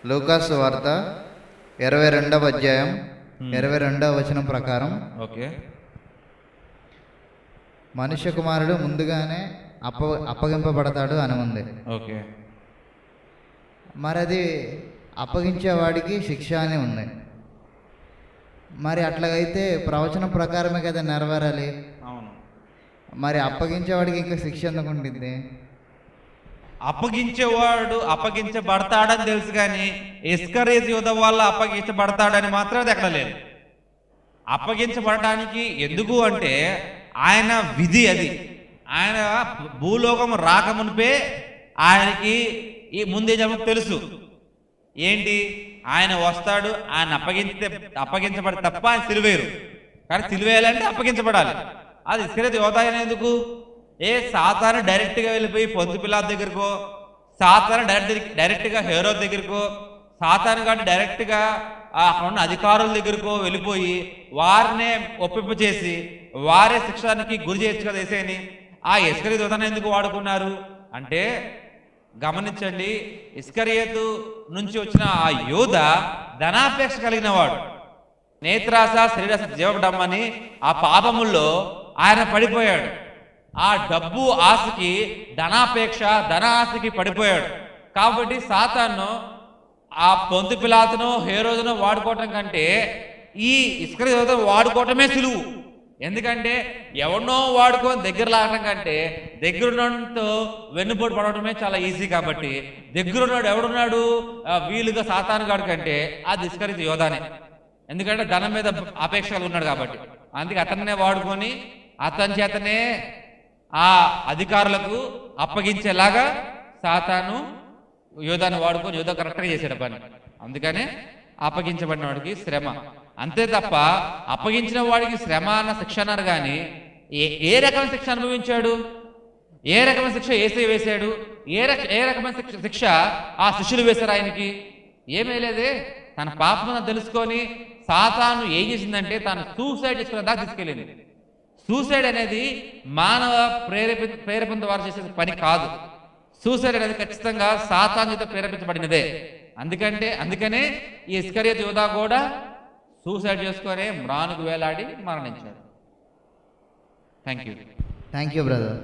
లూకాసు వార్త 22వ అధ్యాయం 22వ వచనం ప్రకారం ఓకే, మనుష్య కుమారుడు ముందుగానే అప్పగింపబడతాడు అని ఉంది. ఓకే, మరి అది అప్పగించేవాడికి శిక్ష అని ఉంది. మరి అట్లాగైతే ప్రవచనం ప్రకారమే కదా నెరవేరాలి. అవును. మరి అప్పగించేవాడికి ఇంకా శిక్ష ఎందుకు ఉంటుంది? అప్పగించేవాడు అప్పగించబడతాడని తెలుసు, కానీ ఇస్కరియోతు యూదా వల్ల అప్పగించబడతాడని మాత్రం అది ఎక్కడ లేదు. అప్పగించబడటానికి ఎందుకు అంటే ఆయన విధి అది. ఆయన భూలోకం రాకమునిపే ఆయనకి ఈ ముందే జమకు తెలుసు ఏంటి, ఆయన వస్తాడు, ఆయన అప్పగించబడి తప్ప ఆయన సిలువేరు. కానీ సిలువేయాలంటే అప్పగించబడాలి. అది ఇస్కరియోతు యూదా ఎందుకు? సాతాను డైరెక్ట్గా వెళ్ళిపోయి పొంతు పిలాతు దగ్గరకో, సాతాను డైరెక్ట్గా హేరోదు దగ్గరకో, సాతాను కానీ డైరెక్ట్గా అక్కడ ఉన్న అధికారుల దగ్గరకో వెళ్ళిపోయి వారినే ఒప్పింపు చేసి వారే శిక్షానికి గురి చేయొచ్చు కదా వేసేయని. ఆ ఇస్కరియోతు యూదాను ఎందుకు వాడుకున్నారు అంటే, గమనించండి, ఇస్కరియోతు నుంచి వచ్చిన ఆ యూద ధనాపేక్ష కలిగిన వాడు. నేత్రాస శరీరాస జీవడమ్మని ఆ పాపముల్లో ఆయన పడిపోయాడు. ఆ డబ్బు ఆశకి ధన ఆశకి పడిపోయాడు. కాబట్టి సాతాను ఆ పొంతు పిలాతును హేరోదును వాడుకోవటం కంటే ఈ ఇస్కరియోతు వాడుకోవటమే సులువు. ఎందుకంటే ఎవరినో వాడుకొని దగ్గర లాగటం కంటే దగ్గరున్నతో వెన్నుపోటు పడటమే చాలా ఈజీ. కాబట్టి దగ్గరున్నాడు ఎవడున్నాడు వీలుగా సాతాను గాడు కంటే అది ఇస్కరియోతు యోధానే. ఎందుకంటే ధనం మీద అపేక్షలు ఉన్నాడు కాబట్టి. అందుకే అతన్నే వాడుకొని అతని చేతనే ఆ అధికారులకు అప్పగించేలాగా సాతాను యోధాను వాడుకొని యోధ కరెక్ట్గా చేసాడు పని. అందుకనే అప్పగించబడిన వాడికి శ్రమ, అంతే తప్ప అప్పగించిన వాడికి శ్రమ అన్న శిక్ష అన్నారు. కానీ ఏ రకమైన శిక్ష అనుభవించాడు? ఏ రకమైన శిక్ష ఏసై వేశాడు? ఏ రకమైన శిక్ష ఆ శిష్యులు వేశారు ఆయనకి? ఏమీ లేదే. తన పాపం తెలుసుకొని సాతాను ఏం చేసిందంటే తాను సూసైడ్ చేసుకునే దాకా తీసుకెళ్ళింది. సూసైడ్ అనేది మానవ ప్రేరేపణ ద్వారా చేసే పని కాదు. సూసైడ్ అనేది ఖచ్చితంగా సాతాను చేత ప్రేరేపించబడినదే. అందుకనే ఈ ఇస్కరియోతు యూదా కూడా సూసైడ్ చేసుకొని మ్రానుకు వేలాడి మరణించాడు. Thank you brother.